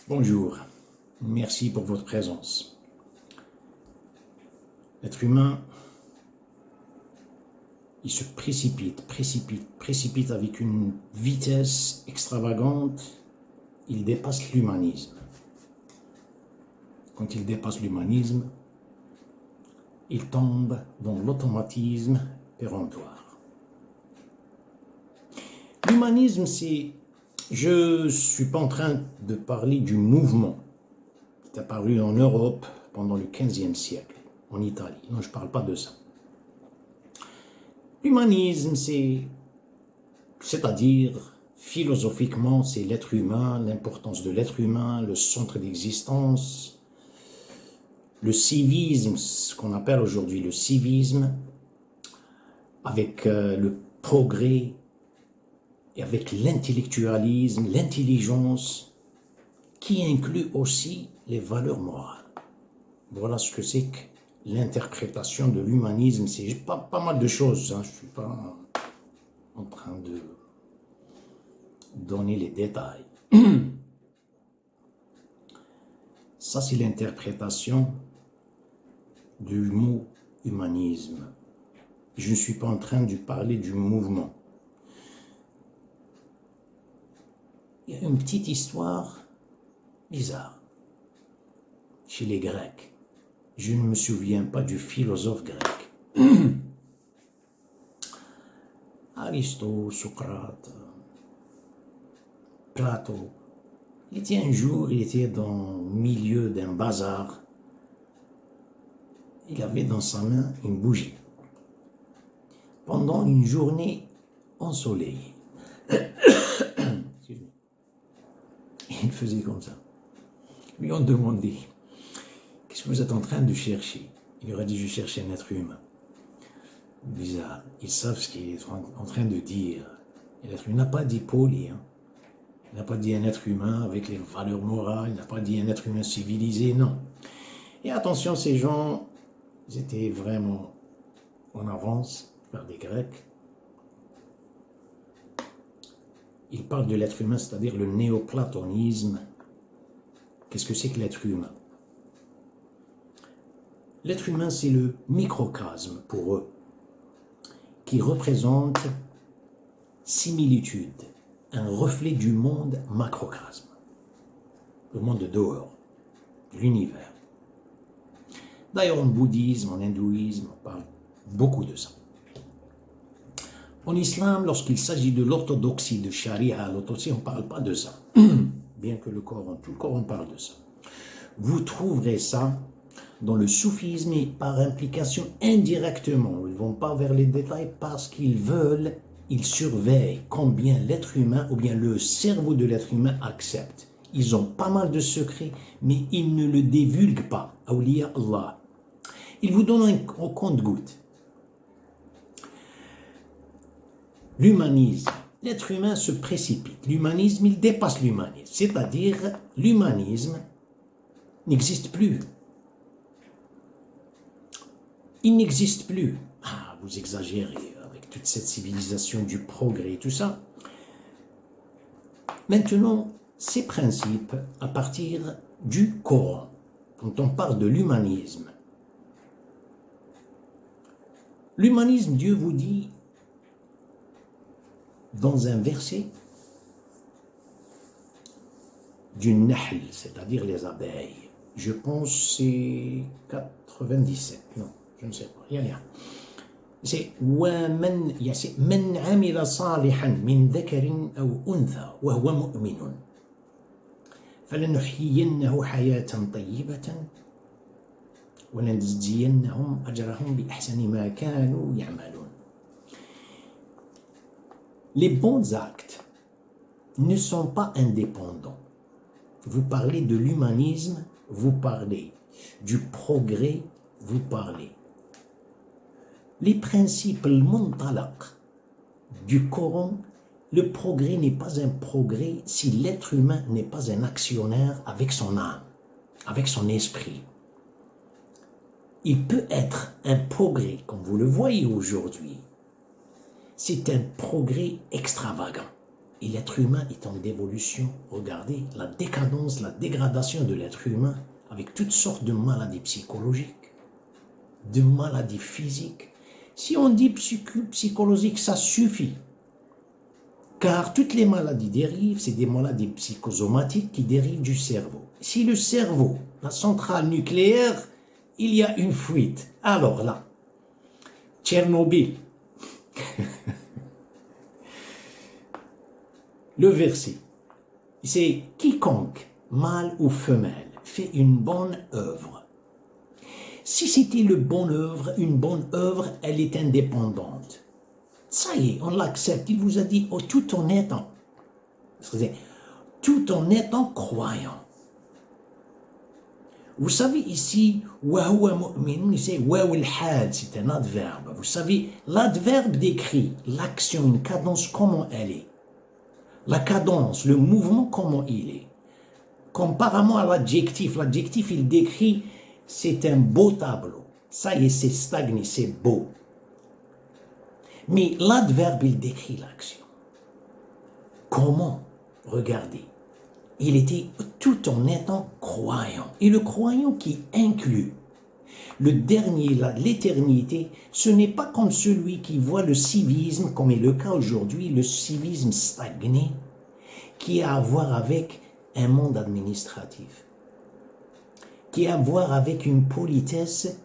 Bonjour, merci pour votre présence. L'être humain, il se précipite avec une vitesse extravagante, il dépasse l'humanisme. Quand il dépasse l'humanisme, il tombe dans l'automatisme péremptoire. L'humanisme, c'est... Je ne suis pas en train de parler du mouvement qui est apparu en Europe pendant le XVe siècle, en Italie. Non, je ne parle pas de ça. L'humanisme, c'est-à-dire, philosophiquement, c'est l'être humain, l'importance de l'être humain, le centre d'existence, le civisme, ce qu'on appelle aujourd'hui le civisme, avec le progrès, et avec l'intellectualisme, l'intelligence, qui inclut aussi les valeurs morales. Voilà ce que c'est que l'interprétation de l'humanisme. C'est pas mal de choses, hein. Je ne suis pas en train de donner les détails. Ça, c'est l'interprétation du mot humanisme. Je ne suis pas en train de parler du mouvement. Il y a une petite histoire bizarre chez les Grecs. Je ne me souviens pas du philosophe grec. Aristote, Socrate, Platon. Il était dans le milieu d'un bazar. Il avait dans sa main une bougie. Pendant une journée ensoleillée. Il faisait comme ça. Lui ont demandé, qu'est-ce que vous êtes en train de chercher? Il aurait dit, je cherche un être humain. Bizarre, ils savent ce qu'il est en train de dire. L'être humain n'a pas dit poli, hein. Il n'a pas dit un être humain avec les valeurs morales, il n'a pas dit un être humain civilisé, non. Et attention, ces gens, ils étaient vraiment en avance vers les Grecs. Il parle de l'être humain, c'est-à-dire le néoplatonisme. Qu'est-ce que c'est que l'être humain? L'être humain, c'est le microcosme pour eux, qui représente similitude, un reflet du monde macrocosme, le monde de dehors, de l'univers. D'ailleurs, en bouddhisme, en hindouisme, on parle beaucoup de ça. En islam, lorsqu'il s'agit de l'orthodoxie, de charia, l'orthodoxie, on ne parle pas de ça. Bien que tout le Coran parle de ça. Vous trouverez ça dans le soufisme et par implication indirectement. Ils ne vont pas vers les détails parce qu'ils veulent, ils surveillent combien l'être humain ou bien le cerveau de l'être humain accepte. Ils ont pas mal de secrets, mais ils ne le divulguent pas. Awliya Allah. Ils vous donnent un compte-gouttes. L'humanisme, l'être humain se précipite. L'humanisme, il dépasse l'humanisme. C'est-à-dire, l'humanisme n'existe plus. Il n'existe plus. Ah, vous exagérez avec toute cette civilisation du progrès et tout ça. Maintenant, ces principes, à partir du Coran, quand on parle de l'humanisme, Dieu vous dit, dans un verset du Nahl, c'est-à-dire les abeilles. Je pense que c'est 97. Non, je ne sais pas. Il y a rien. C'est من عمل صالحا من ذكر أو أنثى وهو مؤمن فلنحيينه حياة طيبة ولنجزينهم أجرهم بأحسن ما كانوا يعملون. Les bons actes ne sont pas indépendants. Vous parlez de l'humanisme, vous parlez du progrès, vous parlez. Les principes, le muntalaq du Coran, le progrès n'est pas un progrès si l'être humain n'est pas un actionnaire avec son âme, avec son esprit. Il peut être un progrès, comme vous le voyez aujourd'hui. C'est un progrès extravagant. Et l'être humain est en dévolution. Regardez la décadence, la dégradation de l'être humain avec toutes sortes de maladies psychologiques, de maladies physiques. Si on dit psychologique, ça suffit. Car toutes les maladies dérivent, c'est des maladies psychosomatiques qui dérivent du cerveau. Si le cerveau, la centrale nucléaire, il y a une fuite. Alors là, Tchernobyl. Le verset, c'est quiconque, mâle ou femelle, fait une bonne œuvre. Si c'était une bonne œuvre, elle est indépendante. Ça y est, on l'accepte. Il vous a dit tout en étant croyant. Vous savez ici, c'est un adverbe. Vous savez, l'adverbe décrit l'action, une cadence, comment elle est. La cadence, le mouvement, comment il est. Comparément à l'adjectif, il décrit, c'est un beau tableau. Ça y est, c'est stagné, c'est beau. Mais l'adverbe, il décrit l'action. Comment? Regardez. Il était tout en étant croyant. Et le croyant qui inclut le dernier, l'éternité, ce n'est pas comme celui qui voit le civisme, comme est le cas aujourd'hui, le civisme stagné, qui a à voir avec un monde administratif, qui a à voir avec une politesse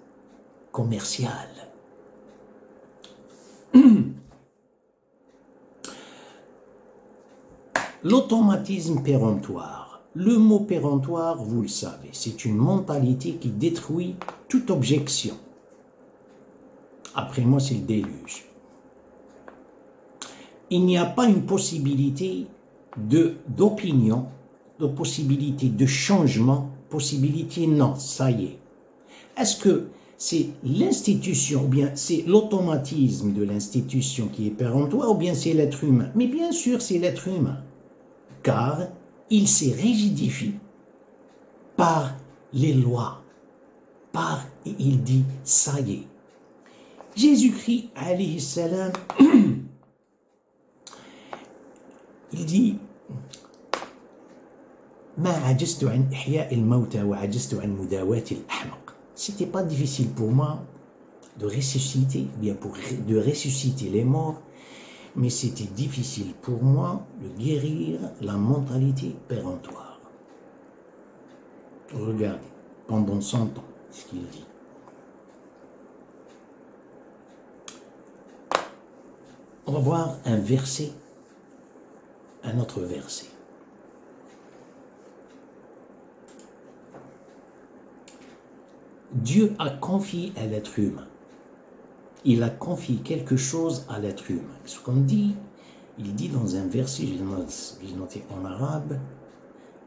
commerciale. L'automatisme péremptoire. Le mot péremptoire, vous le savez, c'est une mentalité qui détruit toute objection. Après moi, c'est le déluge. Il n'y a pas une possibilité d'opinion, de possibilité de changement, possibilité non, ça y est. Est-ce que c'est l'institution, ou bien c'est l'automatisme de l'institution qui est péremptoire, ou bien c'est l'être humain? Mais bien sûr, c'est l'être humain, car il s'est rigidifié par les lois, et il dit, ça y est. Jésus-Christ, alayhi salam, il dit, c'était pas difficile pour moi de ressusciter, de ressusciter les morts, mais c'était difficile pour moi de guérir la mentalité péremptoire. Regardez, pendant 100 ans, ce qu'il dit. On va voir un autre verset. Dieu a confié à l'être humain. Il a confié quelque chose à l'être humain. Ce qu'on dit, il dit dans un verset, j'ai noté en arabe,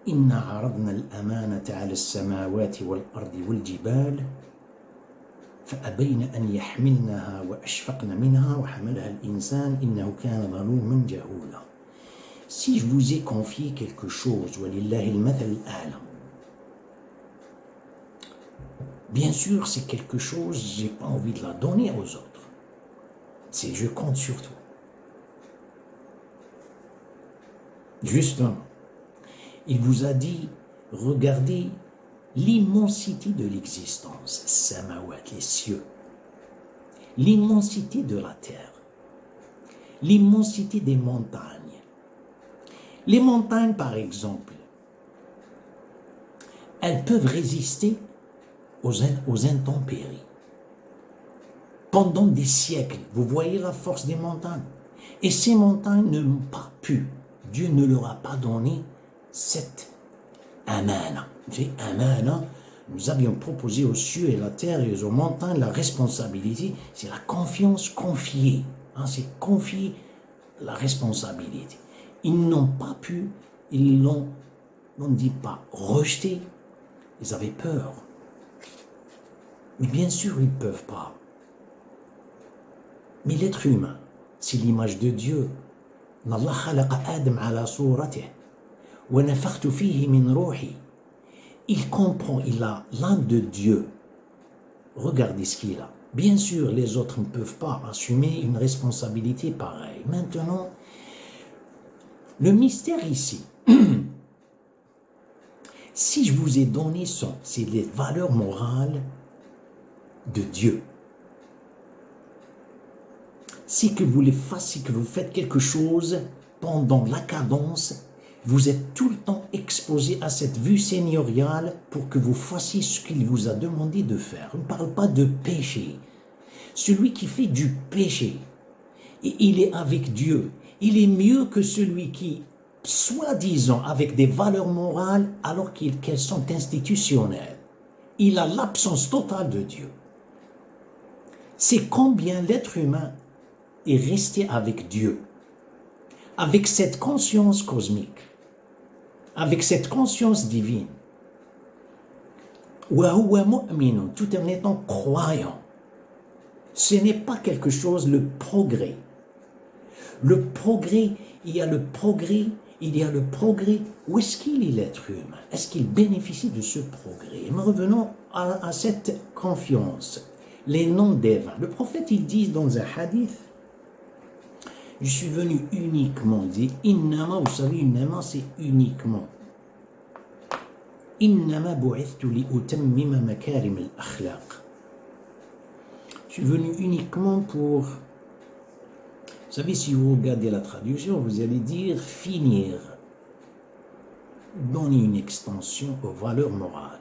Inna aradna al-amanata ala as-samawati wal-ardi wal-jibal فأبين أن يحملنها وأشفقن منها وحملها الإنسان إنه كان ظلوما جهولا. Si je vous ai confié quelque chose, walillahi al-mathal al-a'la, bien sûr, c'est quelque chose, je n'ai pas envie de la donner aux autres. C'est je compte sur toi. Justement, il vous a dit, regardez l'immensité de l'existence, samawat, les cieux, l'immensité de la terre, l'immensité des montagnes. Les montagnes, par exemple, elles peuvent résister aux intempéries. Pendant des siècles, vous voyez la force des montagnes. Et ces montagnes n'ont pas pu, Dieu ne leur a pas donné cette amana. Nous avions proposé aux cieux et la terre et aux montagnes la responsabilité, c'est la confiance confiée. C'est confier la responsabilité. Ils n'ont pas pu, ils l'ont, on ne dit pas rejeté, ils avaient peur. Mais bien sûr, ils ne peuvent pas. Mais l'être humain, c'est l'image de Dieu. Allah khalaqa Adam ala suratih wa nafakhtu fihi min ruhi. Il comprend, il a l'âme de Dieu. Regardez ce qu'il a. Bien sûr, les autres ne peuvent pas assumer une responsabilité pareille. Maintenant, Le mystère ici, si je vous ai donné ça, c'est les valeurs morales de Dieu. Si que vous les fassiez, que vous faites quelque chose pendant la cadence, vous êtes tout le temps exposé à cette vue seigneuriale pour que vous fassiez ce qu'il vous a demandé de faire. On ne parle pas de péché. Celui qui fait du péché, et il est avec Dieu, il est mieux que celui qui, soi-disant, avec des valeurs morales, alors qu'elles sont institutionnelles. Il a l'absence totale de Dieu. C'est combien l'être humain est resté avec Dieu, avec cette conscience cosmique, avec cette conscience divine. Tout en étant croyant. Ce n'est pas quelque chose, le progrès. Le progrès, il y a le progrès, Où est-ce qu'il est l'être humain? Est-ce qu'il bénéficie de ce progrès? Mais revenons à cette confiance. Les noms d'Ève. Le prophète, il dit dans un hadith, je suis venu uniquement, il dit, innama, vous savez, innama, c'est uniquement. Innama bu'ithtu li utammima makarim al-akhlaq. Je suis venu uniquement pour, vous savez, si vous regardez la traduction, vous allez dire finir, donner une extension aux valeurs morales.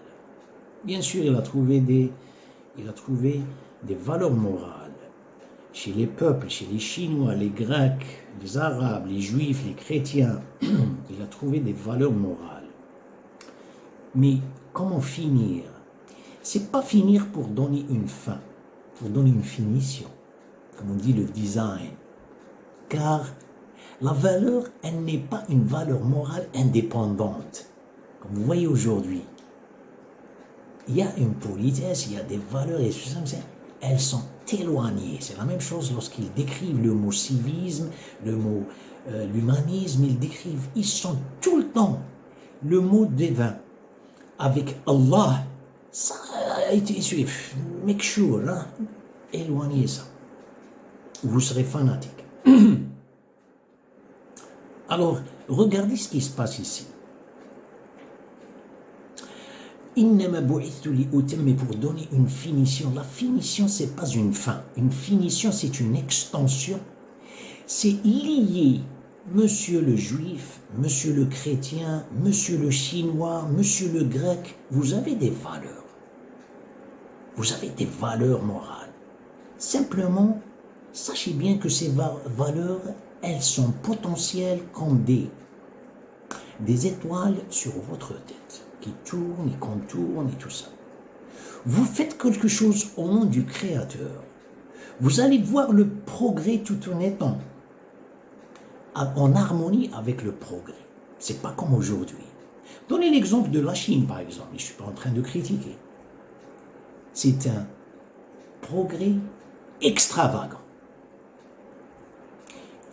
Bien sûr, il a trouvé des valeurs morales chez les peuples, chez les Chinois, les Grecs, les Arabes, les Juifs, les chrétiens. Il a trouvé des valeurs morales. Mais comment finir? C'est pas finir pour donner une fin, pour donner une finition, comme on dit le design. Car la valeur, elle n'est pas une valeur morale indépendante. Comme vous voyez aujourd'hui, il y a une politesse, il y a des valeurs, et elles sont éloignées. C'est la même chose lorsqu'ils décrivent le mot civisme, le mot l'humanisme, ils sont tout le temps le mot divin. Avec Allah, ça a été suivi. Make sure, hein? Éloignez ça. Vous serez fanatique. Alors, regardez ce qui se passe ici. Innama bu'ithtu li utammima, pour donner une finition. La finition, ce n'est pas une fin. Une finition, c'est une extension. C'est lié, monsieur le juif, monsieur le chrétien, monsieur le chinois, monsieur le grec. Vous avez des valeurs. Vous avez des valeurs morales. Simplement, sachez bien que ces valeurs, elles sont potentielles comme des étoiles sur votre tête, qui tournent et contournent et tout ça. Vous faites quelque chose au nom du Créateur. Vous allez voir le progrès tout en étant en harmonie avec le progrès. C'est pas comme aujourd'hui. Donnez l'exemple de la Chine, par exemple. Je ne suis pas en train de critiquer. C'est un progrès extravagant.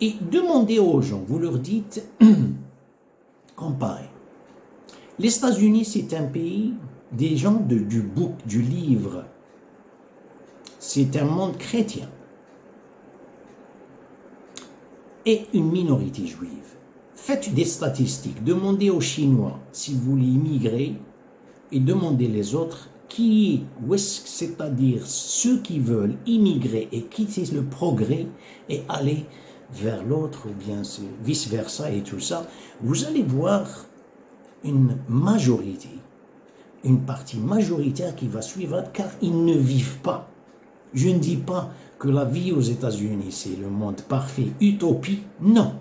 Et demandez aux gens, vous leur dites, comparez. Les États-Unis, c'est un pays des gens du livre. C'est un monde chrétien. Et une minorité juive. Faites des statistiques. Demandez aux Chinois si vous voulez immigrer et demandez les autres c'est-à-dire ceux qui veulent immigrer et quitter le progrès et aller vers l'autre ou bien vice-versa et tout ça, vous allez voir une majorité, une partie majoritaire qui va suivre car ils ne vivent pas. Je ne dis pas que la vie aux États-Unis c'est le monde parfait, utopie, non.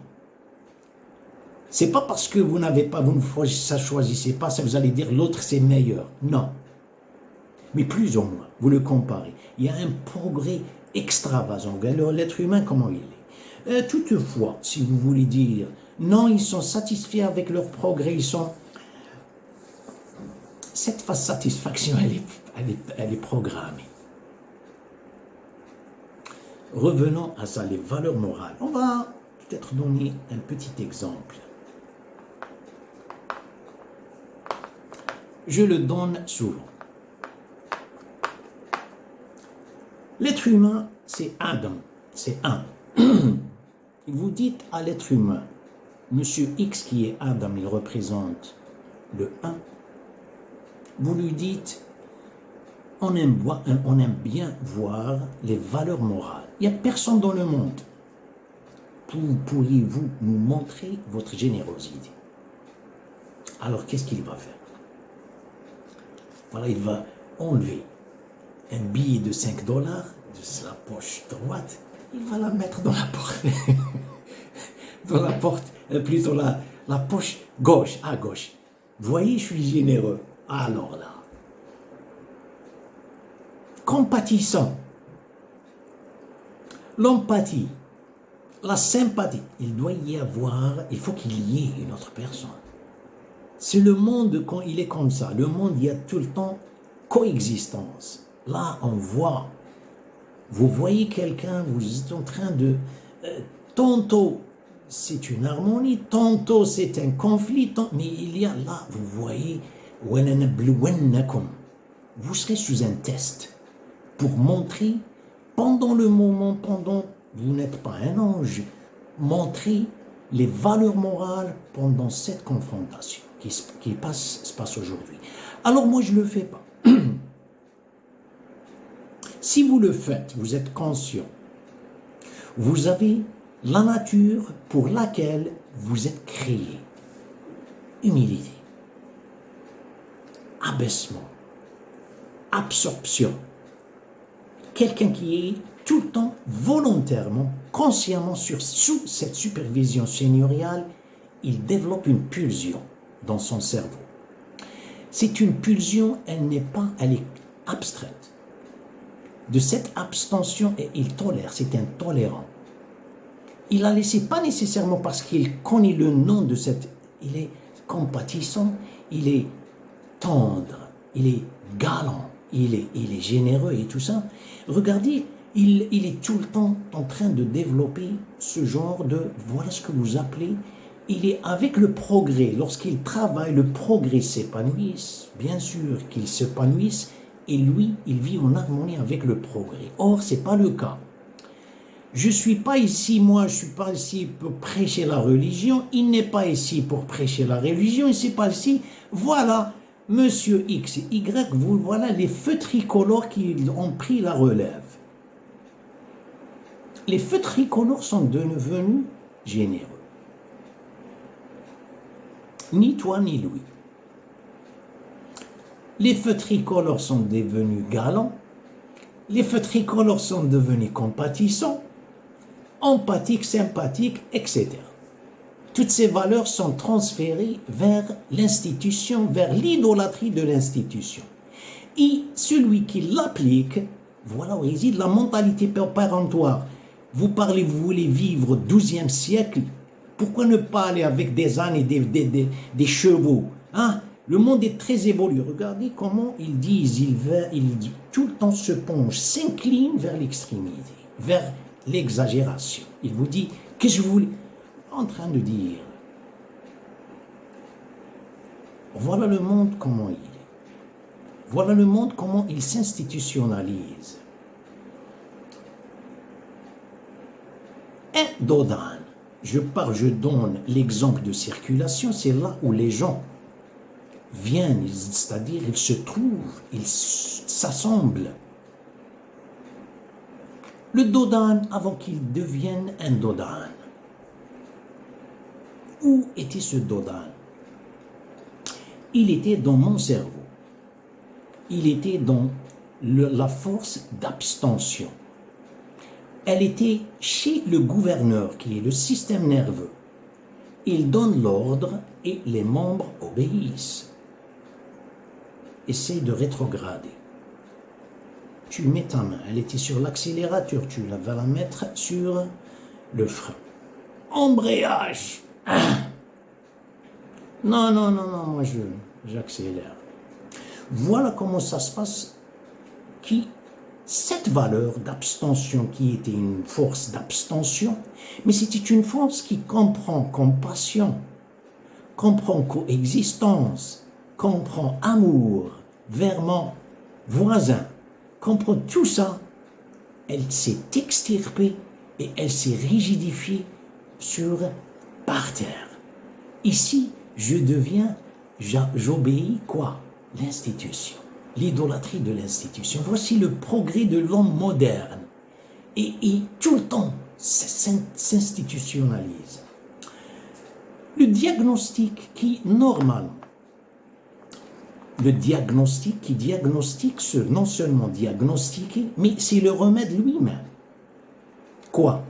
C'est pas parce que vous n'avez pas, vous ne choisissez pas, ça vous allez dire l'autre c'est meilleur, non. Mais plus ou moins, vous le comparez. Il y a un progrès extravagant. Alors l'être humain, comment il est? Toutefois, si vous voulez dire, non, ils sont satisfaits avec leur progrès, cette satisfaction, elle est programmée. Revenons à ça, les valeurs morales. On va peut-être donner un petit exemple. Je le donne souvent. L'être humain, c'est Adam, c'est un. Vous dites à l'être humain, Monsieur X qui est Adam, il représente le 1. Vous lui dites, on aime bien voir les valeurs morales. Il n'y a personne dans le monde. Pourriez-vous nous montrer votre générosité? Alors, qu'est-ce qu'il va faire? Voilà, il va enlever un billet de 5 dollars de sa poche droite, il va la mettre dans la porte, dans la porte, plutôt la poche gauche, à gauche. Voyez, je suis généreux. Alors là, compatissant, l'empathie, la sympathie, il doit y avoir, il faut qu'il y ait une autre personne. C'est le monde, quand il est comme ça, le monde, il y a tout le temps coexistence. Là, on voit, vous voyez quelqu'un, vous êtes en train de, tantôt c'est une harmonie, tantôt c'est un conflit, mais il y a là, vous voyez, vous serez sous un test pour montrer, pendant le moment, vous n'êtes pas un ange, montrer les valeurs morales pendant cette confrontation qui se passe aujourd'hui. Alors moi, je ne le fais pas. Si vous le faites, vous êtes conscient. Vous avez la nature pour laquelle vous êtes créé. Humilité, abaissement, absorption. Quelqu'un qui est tout le temps volontairement, consciemment sous cette supervision seigneuriale, il développe une pulsion dans son cerveau. C'est une pulsion, elle est abstraite. De cette abstention, et il tolère, c'est un tolérant. Il a laissé, pas nécessairement parce qu'il connaît le nom de cette, il est compatissant, il est tendre, il est galant, il est généreux et tout ça. Regardez, il est tout le temps en train de développer ce genre de, voilà ce que vous appelez, il est avec le progrès. Lorsqu'il travaille, le progrès s'épanouisse, bien sûr qu'il s'épanouisse, et lui, il vit en harmonie avec le progrès. Or, ce n'est pas le cas. Je ne suis pas ici, moi, je ne suis pas ici pour prêcher la religion, il n'est pas ici pour prêcher la religion, il n'est pas ici, voilà, Monsieur X et Y, voilà les feux tricolores qui ont pris la relève. Les feux tricolores sont devenus généreux. Ni toi, ni lui. Les feux tricolores sont devenus galants, les feux tricolores sont devenus compatissants, empathiques, sympathiques, etc. Toutes ces valeurs sont transférées vers l'institution, vers l'idolâtrie de l'institution. Et celui qui l'applique, voilà où réside la mentalité péremptoire. Vous voulez vivre au XIIe siècle, pourquoi ne pas aller avec des ânes et des chevaux, hein? Le monde est très évolué. Regardez comment ils disent, tout le temps se penche, s'incline vers l'extrémité, vers l'exagération. Il vous dit, qu'est-ce que vous voulez? En train de dire, voilà le monde comment il est. Voilà le monde comment il s'institutionnalise. Un dodan, je donne l'exemple de circulation, c'est là où les gens viennent, c'est-à-dire ils se trouvent, ils s'assemblent. Le dodan, avant qu'il devienne un dodan, où était ce dodan? Il était dans mon cerveau. Il était dans la force d'abstention. Elle était chez le gouverneur, qui est le système nerveux. Il donne l'ordre et les membres obéissent. Essaye de rétrograder. Tu mets ta main, elle était sur l'accélérateur, tu vas la mettre sur le frein. Embrayage. Non, moi j'accélère. Voilà comment ça se passe. Cette valeur d'abstention qui était une force d'abstention, mais c'était une force qui comprend compassion, comprend coexistence, comprend amour vers mon voisin, comprend tout ça. Elle s'est extirpée et elle s'est rigidifiée par terre. Ici, j'obéis quoi? L'institution, l'idolâtrie de l'institution. Voici le progrès de l'homme moderne. Et tout le temps s'institutionnalise. Le diagnostic qui, normalement, le diagnostic qui diagnostique non seulement diagnostiquer, mais c'est le remède lui-même. Quoi?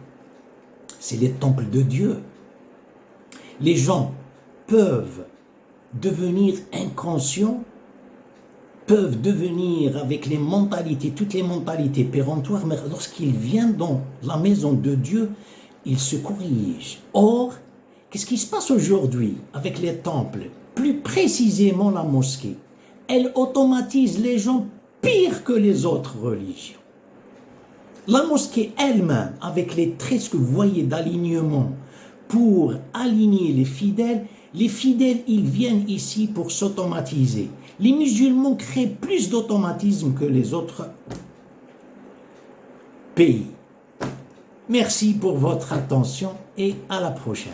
C'est les temples de Dieu. Les gens peuvent devenir inconscients, peuvent devenir avec les mentalités, toutes les mentalités péremptoires, mais lorsqu'ils viennent dans la maison de Dieu, ils se corrigent. Or, qu'est-ce qui se passe aujourd'hui avec les temples? Plus précisément la mosquée. Elle automatise les gens pire que les autres religions. La mosquée elle-même, avec les traits que vous voyez d'alignement, pour aligner les fidèles, ils viennent ici pour s'automatiser. Les musulmans créent plus d'automatisme que les autres pays. Merci pour votre attention et à la prochaine.